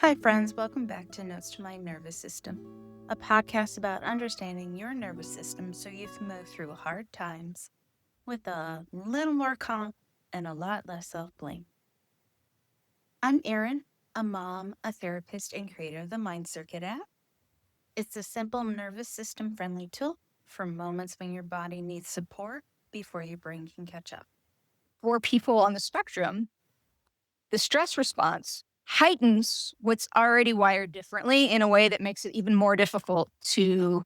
Hi, friends. Welcome back to Notes to My Nervous System, a podcast about understanding your nervous system so you can move through hard times with a little more calm and a lot less self blame. I'm Erin, a mom, a therapist, and creator of the Mind Circuit app. It's a simple nervous system friendly tool for moments when your body needs support before your brain can catch up. For people on the spectrum, the stress response heightens what's already wired differently in a way that makes it even more difficult to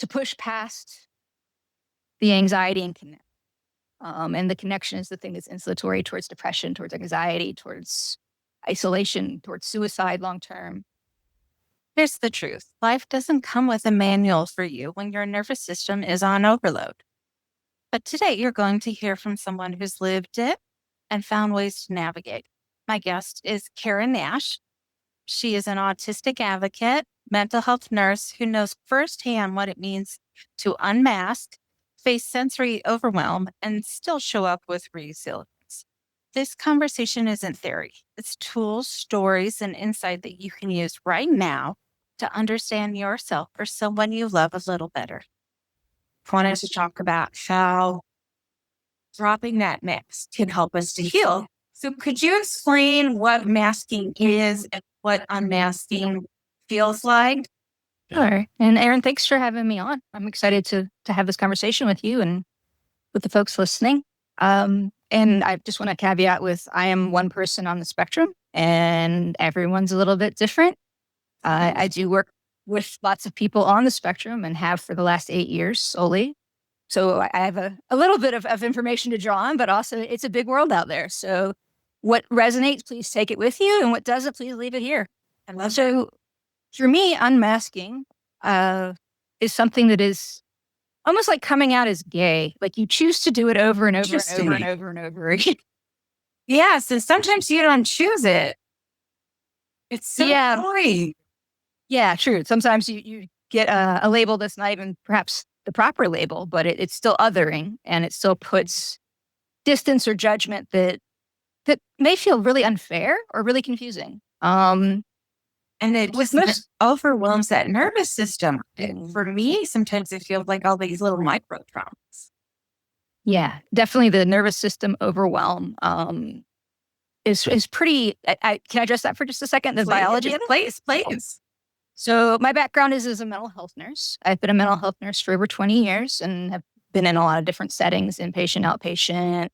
push past the anxiety and connect. And the connection is the thing that's insulatory towards depression, towards anxiety, towards isolation, towards suicide long term. Here's the truth. Life doesn't come with a manual for you when your nervous system is on overload. But today you're going to hear from someone who's lived it and found ways to navigate. My guest is Karen Nash. She is an autistic advocate, mental health nurse who knows firsthand what it means to unmask, face sensory overwhelm, and still show up with resilience. This conversation isn't theory. It's tools, stories, and insight that you can use right now to understand yourself or someone you love a little better. I wanted to talk about how dropping that mask can help us to heal. So could you explain what masking is and what unmasking feels like? Sure. And Erin, thanks for having me on. I'm excited to have this conversation with you and with the folks listening. And I just want to caveat with I am one person on the spectrum and everyone's a little bit different. I do work with lots of people on the spectrum and have for the last 8 years solely. So I have a little bit of information to draw on, but also it's a big world out there. So what resonates, please take it with you. And what doesn't, please leave it here. And so for me, unmasking is something that is almost like coming out as gay. Like you choose to do it over and over and over and over and over again. Yes, and sometimes you don't choose it. It's so annoying. Yeah, true. Sometimes you get a label that's not even perhaps the proper label, but it's still othering and it still puts distance or judgment that may feel really unfair or really confusing. And it just overwhelms that nervous system. For me, sometimes it feels like all these little micro traumas. Yeah, definitely the nervous system overwhelm is pretty. Can I address that for just a second? The biology of it? Please. So my background is as a mental health nurse. I've been a mental health nurse for over 20 years and have been in a lot of different settings, inpatient, outpatient,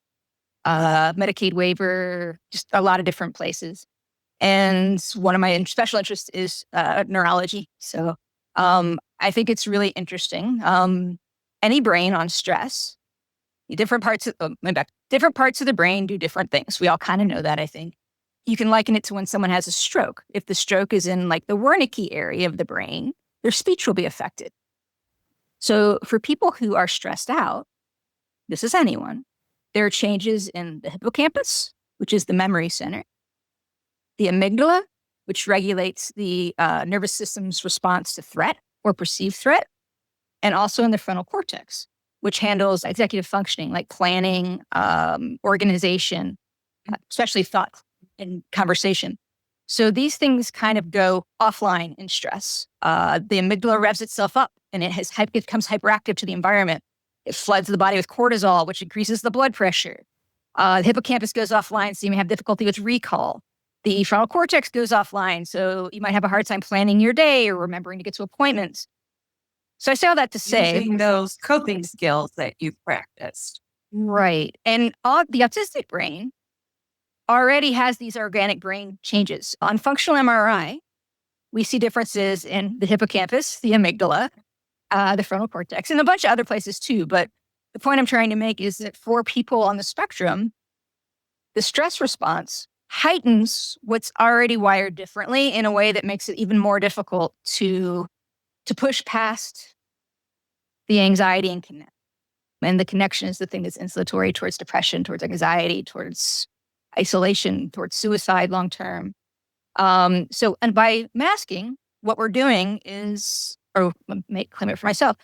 Medicaid waiver, just a lot of different places. And one of my special interests is neurology. So I think it's really interesting. Any brain on stress, different parts of the brain do different things. We all kind of know that, I think. You can liken it to when someone has a stroke. If the stroke is in like the Wernicke area of the brain, their speech will be affected. So for people who are stressed out, this is anyone, there are changes in the hippocampus, which is the memory center, the amygdala, which regulates the nervous system's response to threat or perceived threat, and also in the frontal cortex, which handles executive functioning like planning, organization, especially thought and conversation. So these things kind of go offline in stress. The amygdala revs itself up and it becomes hyperactive to the environment. It floods the body with cortisol, which increases the blood pressure. The hippocampus goes offline, so you may have difficulty with recall. The frontal cortex goes offline, so you might have a hard time planning your day or remembering to get to appointments. So I say all that to say... Using those coping skills that you've practiced. Right. And the autistic brain already has these organic brain changes. On functional MRI, we see differences in the hippocampus, the amygdala, the frontal cortex, and a bunch of other places too. But the point I'm trying to make is that for people on the spectrum, the stress response heightens what's already wired differently in a way that makes it even more difficult to push past the anxiety and connect. And the connection is the thing that's insulatory towards depression, towards anxiety, towards isolation, towards suicide long term. And by masking, what we're doing is, or claim it for myself,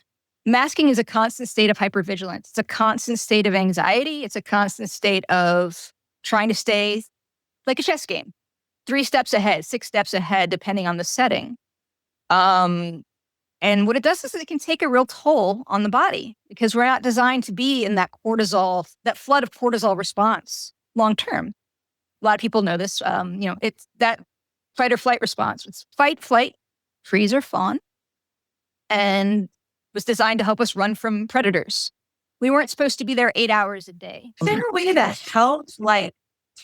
masking is a constant state of hypervigilance. It's a constant state of anxiety. It's a constant state of trying to stay like a chess game. 3 steps ahead, 6 steps ahead, depending on the setting. And what it does is it can take a real toll on the body because we're not designed to be in that cortisol, that flood of cortisol response long term. A lot of people know this. It's that fight or flight response. It's fight, flight, freeze, or fawn, and was designed to help us run from predators. We weren't supposed to be there 8 hours a day. Is there a way that helps, like,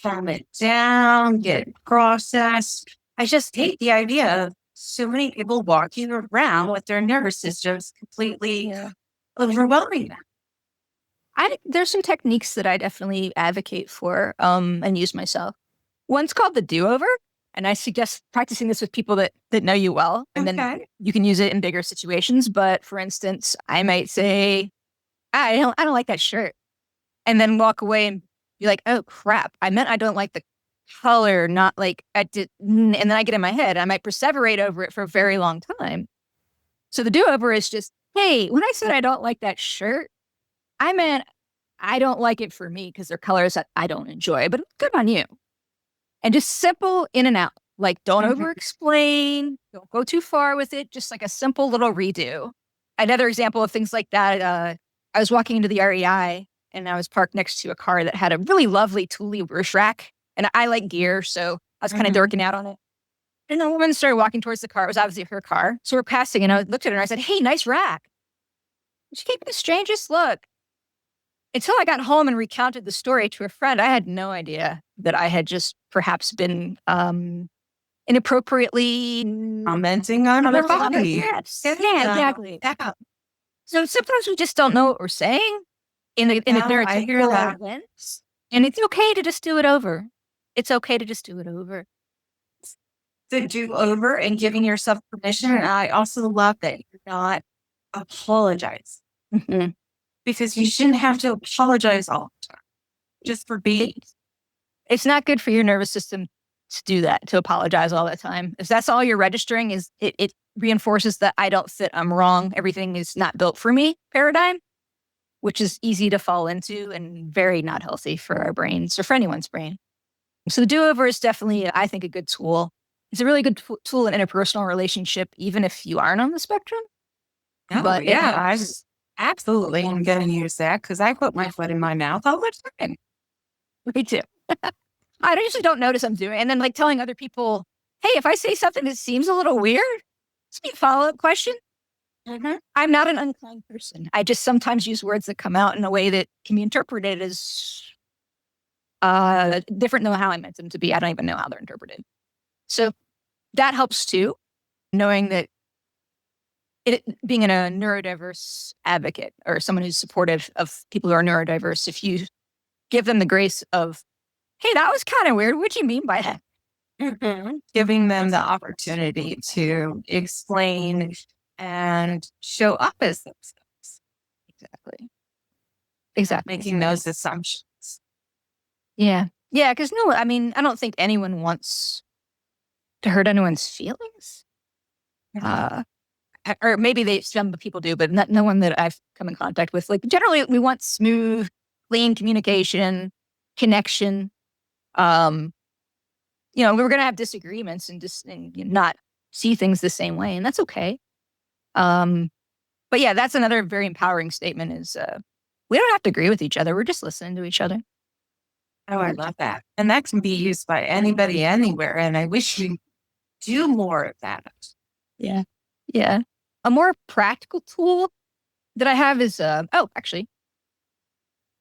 calm it down, get it processed? I just hate the idea of so many people walking around with their nervous systems completely overwhelming them. There's some techniques that I definitely advocate for and use myself. One's called the do-over, and I suggest practicing this with people that know you well, and then you can use it in bigger situations. But for instance, I might say, I don't like that shirt, and then walk away and be like, oh crap, I meant I don't like the color, not like I did. And then I get in my head, I might perseverate over it for a very long time. So the do-over is just, hey, when I said I don't like that shirt, I meant I don't like it for me because they're colors that I don't enjoy, but good on you. And just simple in and out. Like, don't over explain, don't go too far with it, just like a simple little redo. Another example of things like that, I was walking into the REI and I was parked next to a car that had a really lovely Thule roof rack. And I like gear, so I was kind of dorking out on it. And a woman started walking towards the car. It was obviously her car. So we're passing and I looked at her and I said, hey, nice rack. She gave me the strangest look. Until I got home and recounted the story to a friend, I had no idea that I had just perhaps been inappropriately Commenting on her body. Yes. Yeah, exactly. So sometimes we just don't know what we're saying in a narrative. I hear that. And it's okay to just do it over. It's okay to just do it over. The do-over and giving yourself permission. And I also love that you're not apologize. Because you shouldn't have to apologize all the time just for being. It's not good for your nervous system to do that, to apologize all the time. If that's all you're registering, is it reinforces that I don't fit, I'm wrong, everything is not built for me paradigm, which is easy to fall into and very not healthy for our brains or for anyone's brain. So the do-over is definitely, I think, a good tool. It's a really good tool in interpersonal relationship, even if you aren't on the spectrum. Oh, but yeah, I just absolutely am going to use that because I put my foot in my mouth all the time. Me too. I usually don't notice I'm doing it. And then like telling other people, hey, if I say something that seems a little weird, it's me a follow-up question. I'm not an unkind person. I just sometimes use words that come out in a way that can be interpreted as different than how I meant them to be. I don't even know how they're interpreted. So that helps too, knowing that being a neurodiverse advocate or someone who's supportive of people who are neurodiverse, if you give them the grace of, hey, that was kind of weird. What do you mean by that? Giving them the opportunity to explain and show up as themselves. Exactly. Making those assumptions. Yeah. Yeah. Because I don't think anyone wants to hurt anyone's feelings. Or maybe some people do, but no one that I've come in contact with. Like generally, we want smooth, clean communication, connection. We're going to have disagreements and not see things the same way, and that's okay. But yeah, that's another very empowering statement. Is we don't have to agree with each other; we're just listening to each other. Oh, I love that, and that can be used by anybody, anywhere. And I wish we do more of that. Yeah. Yeah. A more practical tool that I have is, actually,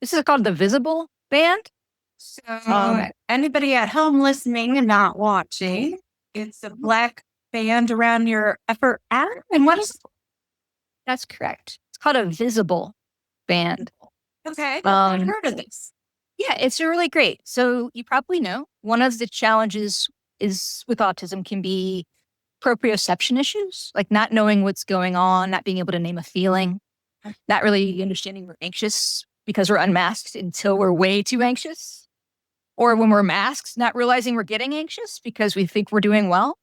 this is called the Visible Band. So anybody at home listening and not watching, it's a black band around your upper arm. And what is it? That's correct. It's called a visible band. Okay. I've heard of this. Yeah, it's really great. So you probably know one of the challenges is with autism can be proprioception issues, like not knowing what's going on, not being able to name a feeling, not really understanding we're anxious because we're unmasked until we're way too anxious. Or when we're masked, not realizing we're getting anxious because we think we're doing well.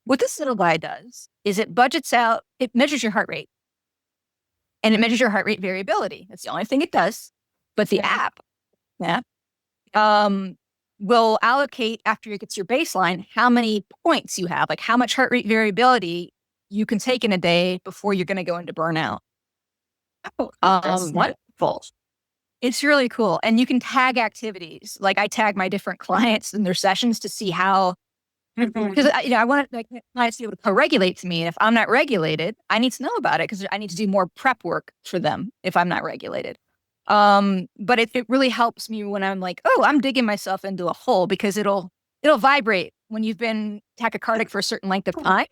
What this little guy does is it measures your heart rate. And it measures your heart rate variability. That's the only thing it does. But the app will allocate after it gets your baseline how many points you have, like how much heart rate variability you can take in a day before you're going to go into burnout. That's wonderful. It's really cool. And you can tag activities. Like I tag my different clients in their sessions to see how, because I want like clients to be able to co-regulate to me. And if I'm not regulated, I need to know about it because I need to do more prep work for them if I'm not regulated. But it really helps me when I'm like, oh, I'm digging myself into a hole, because it'll vibrate when you've been tachycardic for a certain length of time.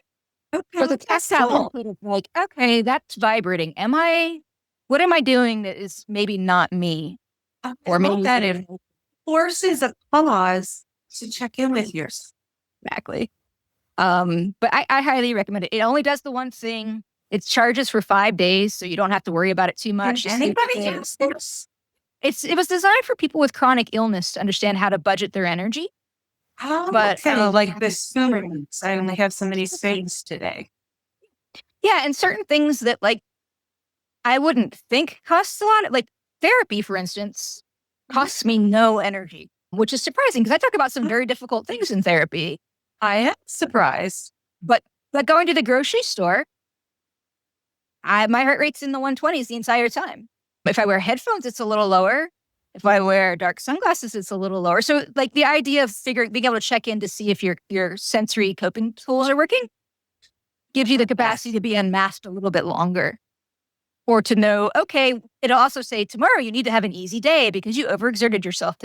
So the tactile, like, okay, that's vibrating. What am I doing that is maybe not me? Or maybe that it forces a pause to check in with yourself. Exactly. But I highly recommend it. It only does the one thing. It charges for 5 days, so you don't have to worry about it too much. Anybody use this? It was designed for people with chronic illness to understand how to budget their energy. But like the spoons, I only have so many spoons today. Yeah, and certain things that like I wouldn't think costs a lot. Like therapy, for instance, costs me no energy, which is surprising because I talk about some very difficult things in therapy. I am surprised. But going to the grocery store, my heart rate's in the 120s the entire time. If I wear headphones, it's a little lower. If I wear dark sunglasses, it's a little lower. So like the idea of being able to check in to see if your sensory coping tools are working gives you the capacity to be unmasked a little bit longer. Or to know, okay, it'll also say tomorrow you need to have an easy day because you overexerted yourself.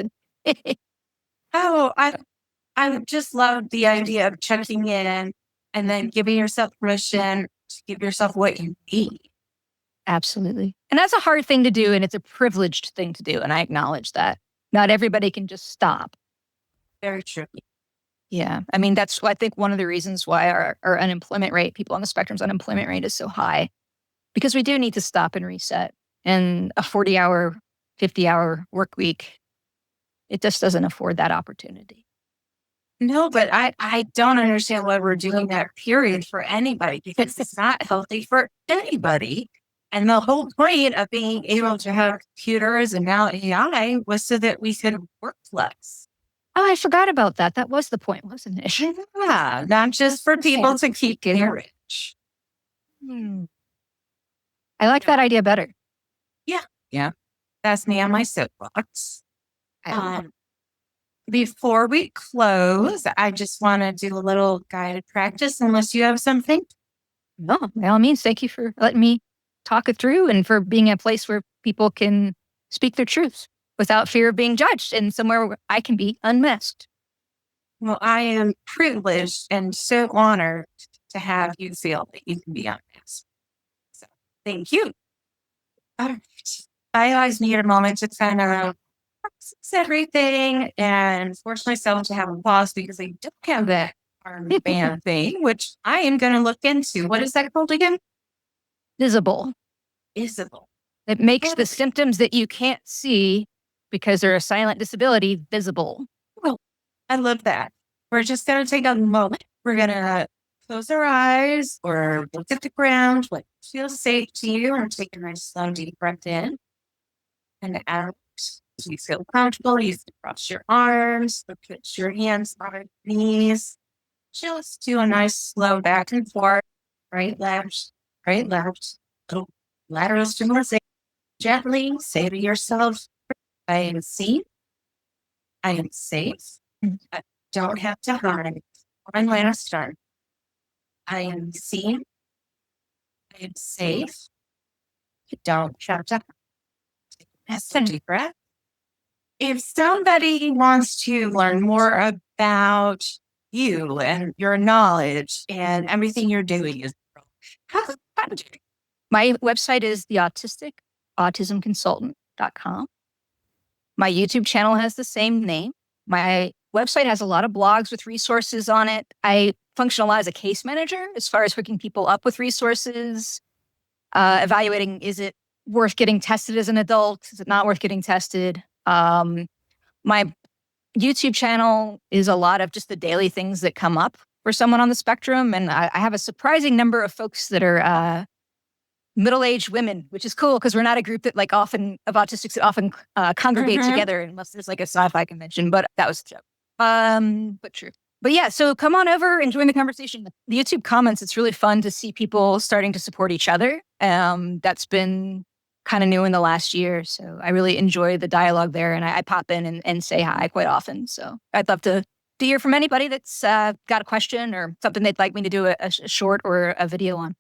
I just love the idea of checking in and then giving yourself permission to give yourself what you need. Absolutely. And that's a hard thing to do, and it's a privileged thing to do, and I acknowledge that. Not everybody can just stop. Very true. Yeah. I mean, that's, I think, one of the reasons why our unemployment rate, people on the spectrum's unemployment rate is so high, because we do need to stop and reset. And a 40-hour, 50-hour work week, it just doesn't afford that opportunity. No, but I don't understand why we're doing that period for anybody, because it's not healthy for anybody. And the whole point of being able to have computers and now AI was so that we could work less. Oh, I forgot about that. That was the point, wasn't it? Yeah, not just for people to keep getting rich. I like that idea better. Yeah. That's me on my soapbox. Before we close, I just want to do a little guided practice, unless you have something. No, by all means, thank you for letting me talk it through and for being a place where people can speak their truths without fear of being judged, and somewhere where I can be unmasked. Well, I am privileged and so honored to have you feel that you can be unmasked. So thank you. All right. I always need a moment to kind of process everything and force myself to have a pause, because I don't have that arm band thing, which I am going to look into. What is that called again? Visible. It makes the symptoms that you can't see because they're a silent disability visible. Well, I love that. We're just going to take a moment. We're going to close our eyes or look at the ground, what feels safe to you, and take a nice slow deep breath in and out. So you feel comfortable, you can cross your arms, or put your hands on your knees. Just do a nice slow back and forth, right, left, little lateral stimulation. Gently say to yourself, I am seen, I am safe, I don't have to hide. One last time. I am seen, I am safe, I don't have to hide. That's a deep breath. If somebody wants to learn more about you and your knowledge and everything you're doing, how do you? My website is Autism Consultant.com. My YouTube channel has the same name. My website has a lot of blogs with resources on it. I function a lot as a case manager as far as hooking people up with resources, evaluating, is it worth getting tested as an adult? Is it not worth getting tested? My YouTube channel is a lot of just the daily things that come up for someone on the spectrum. And I have a surprising number of folks that are middle-aged women, which is cool because we're not a group that like often of autistics that often congregate Mhm. together unless there's like a sci-fi convention. But that was a joke. But true. But yeah, so come on over and join the conversation. The YouTube comments, it's really fun to see people starting to support each other. That's been kind of new in the last year. So I really enjoy the dialogue there, and I pop in and say hi quite often. So I'd love to hear from anybody that's got a question or something they'd like me to do a short or a video on.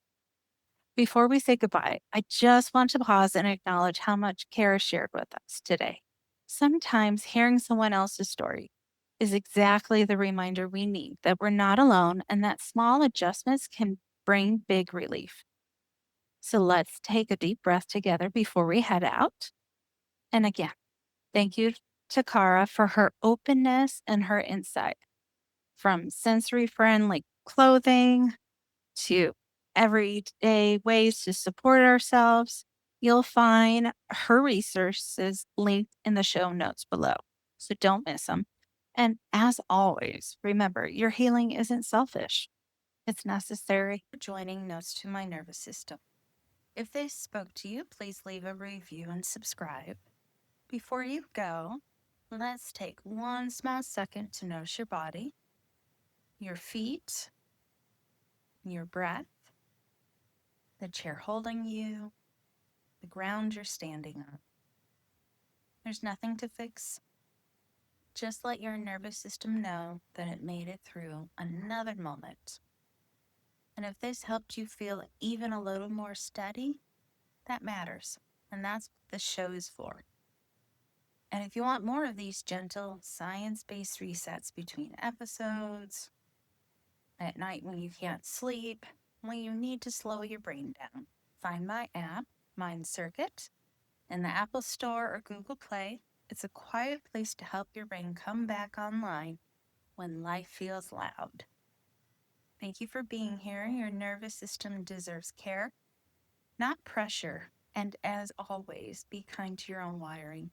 Before we say goodbye, I just want to pause and acknowledge how much Kara shared with us today. Sometimes hearing someone else's story is exactly the reminder we need that we're not alone and that small adjustments can bring big relief. So let's take a deep breath together before we head out. And again, thank you to Kara for her openness and her insight from sensory friendly clothing to everyday ways to support ourselves. You'll find her resources linked in the show notes below. So don't miss them. And as always, remember your healing isn't selfish, it's necessary. Joining Notes to My Nervous System. If this spoke to you, please leave a review and subscribe. Before you go, let's take one small second to notice your body, your feet, your breath, the chair holding you, the ground you're standing on. There's nothing to fix. Just let your nervous system know that it made it through another moment. And if this helped you feel even a little more steady, that matters. And that's what this show is for. And if you want more of these gentle, science-based resets between episodes, at night when you can't sleep, when you need to slow your brain down, find my app, Mind Circuit, in the Apple Store or Google Play. It's a quiet place to help your brain come back online when life feels loud. Thank you for being here. Your nervous system deserves care, not pressure. And as always, be kind to your own wiring.